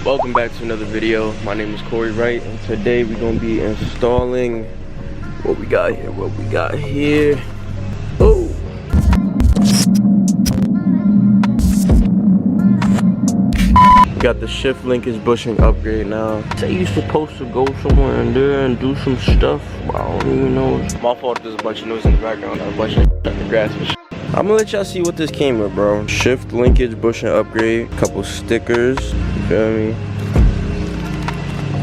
Welcome back to another video. My name is Corey Wright, and today we're gonna be installing what we got here. Oh, we got the shift linkage bushing upgrade now. Say you're supposed to go somewhere in there and do some stuff, but I don't even know. My fault, there's a bunch of noise in the background. A bunch of in the grass and shit. I'm gonna let y'all see what this came with, bro. Shift linkage bushing upgrade, couple stickers, you feel me?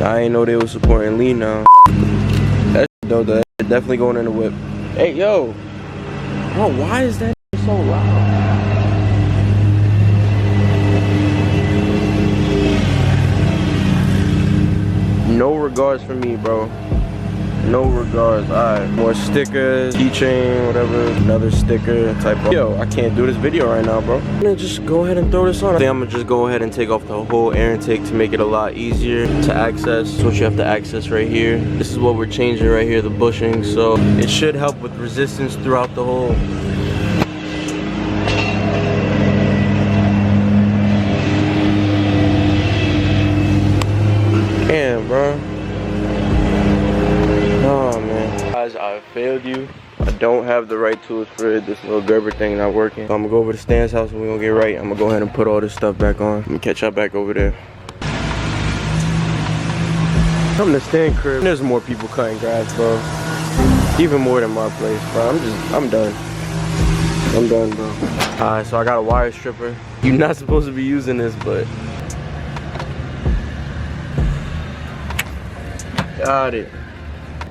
I ain't know they was supporting Lee now. That's dope, that definitely going in the whip. Hey, yo. Bro, why is that so loud? No regards for me, bro. No regards. Alright, more stickers, keychain, whatever, another sticker type of. Yo, I can't do this video right now, bro. I'm gonna just go ahead and throw this on. I think I'm gonna just go ahead and take off the whole air intake to make it a lot easier to access. That's what you have to access right here. This is what we're changing right here, the bushing. So it should help with resistance throughout the whole. Damn, bro. Oh man, guys, I failed you. I don't have the right tools for it. This little Gerber thing not working. So I'm gonna go over to Stan's house and we're gonna get right. I'm gonna go ahead and put all this stuff back on. I'm gonna catch y'all back over there. I'm to Stan crib. There's more people cutting grass, bro. Even more than my place, bro. I'm done. I'm done, bro. Alright, so I got a wire stripper. You're not supposed to be using this, but got it.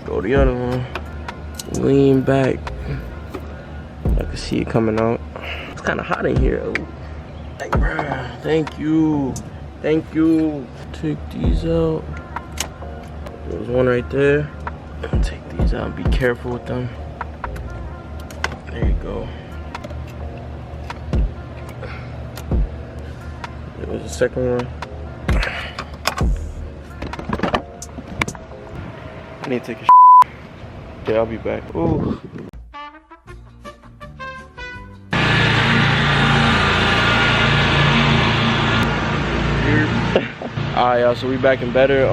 Go to the other one. Lean back. I can see it coming out. It's kind of hot in here. Like, bruh, thank you. Thank you. Take these out. There's one right there. Take these out. Be careful with them. There you go. There's the second one. I need to take a yeah, I'll be back. Ooh. Alright, y'all, so we back and better.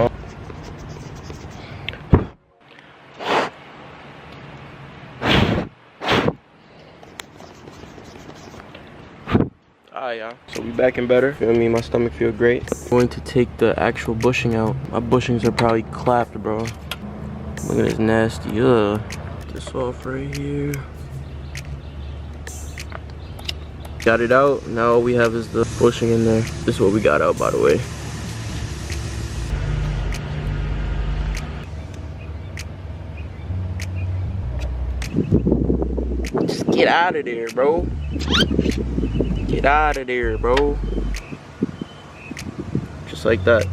Alright, y'all, so we back and better. Feel me? My stomach feel great. I'm going to take the actual bushing out. My bushings are probably clapped, bro. Look at this nasty, ugh. This off right here. Got it out. Now all we have is the bushing in there. This is what we got out, by the way. Just get out of there, bro. Get out of there, bro. Just like that.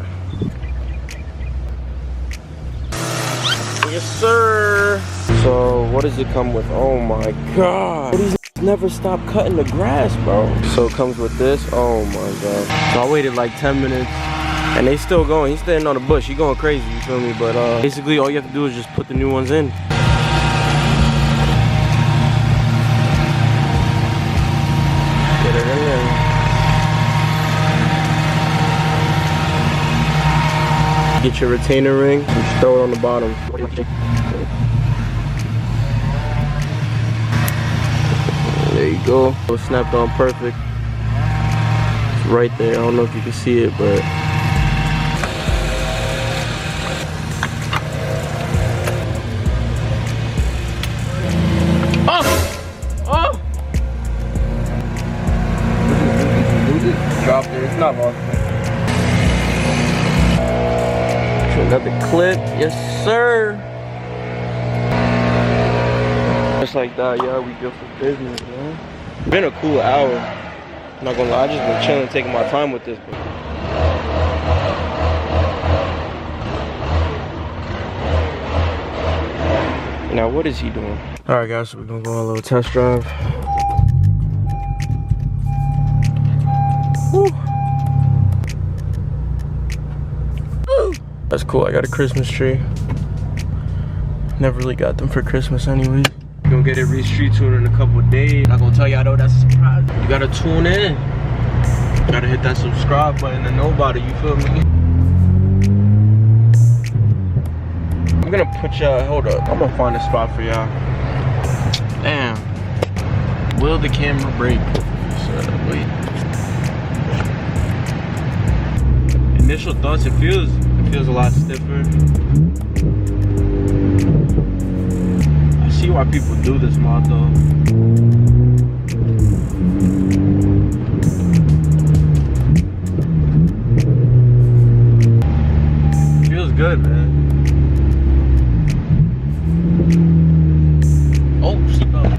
Yes, sir. So, what does it come with? Oh my god. These never stop cutting the grass, bro. So it comes with this. Oh my god. So I waited like 10 minutes. And they still going. He's standing on the bush. He going crazy, you feel me? But basically all you have to do is just put the new ones in. Get it in there. Get your retainer ring, just throw it on the bottom. There you go. It was snapped on perfect. It's right there. I don't know if you can see it, but oh! Oh! Dropped it. It's not lost. Another clip, yes sir. Just like that, yeah, we good for business, man. It's been a cool hour. I'm not gonna lie, I just been chilling, taking my time with this. But now, what is he doing? All right, guys, so we're gonna go on a little test drive. Woo. That's cool. I got a Christmas tree. Never really got them for Christmas anyways. Gonna get it re-street tuned in a couple of days. Not gonna tell y'all though, that's a surprise. You gotta tune in. Gotta hit that subscribe button to nobody, you feel me? I'm gonna put y'all, hold up. I'm gonna find a spot for y'all. Damn. Will the camera break? Wait. Initial thoughts, it feels a lot stiffer. I see why people do this mod though. Feels good, man. Oh, seatbelt.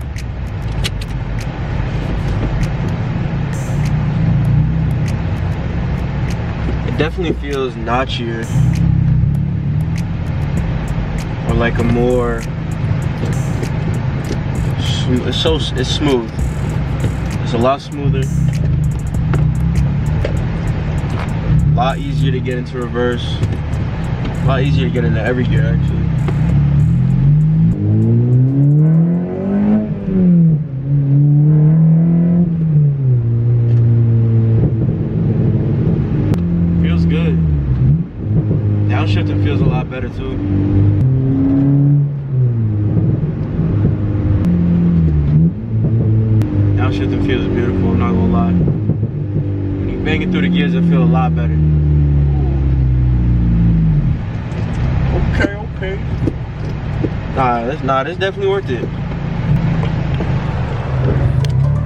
It definitely feels notchier, or like a more. It's smooth. It's a lot smoother. A lot easier to get into reverse. A lot easier to get into every gear actually. Feels good. Downshifting feels a lot better too. Downshifting feels beautiful, I'm not gonna lie. When you bang it through the gears, it feels a lot better. Okay. Nah, this definitely worth it.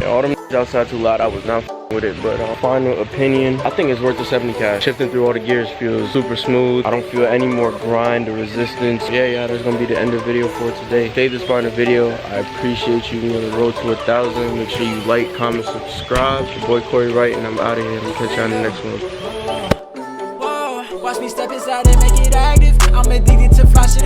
Yeah, all them outside too loud, I was not with it, but final opinion, I think it's worth the 70 cash. Shifting through all the gears feels super smooth. I don't feel any more grind or resistance. Yeah, that's gonna be the end of the video for today. Stay this far in the video. I appreciate you. We're on the road to 1,000. Make sure you like, comment, subscribe. It's your boy Corey Wright, and I'm out of here. I'll catch you on the next one. Watch me step inside and make it active. I'm addicted to fly shit.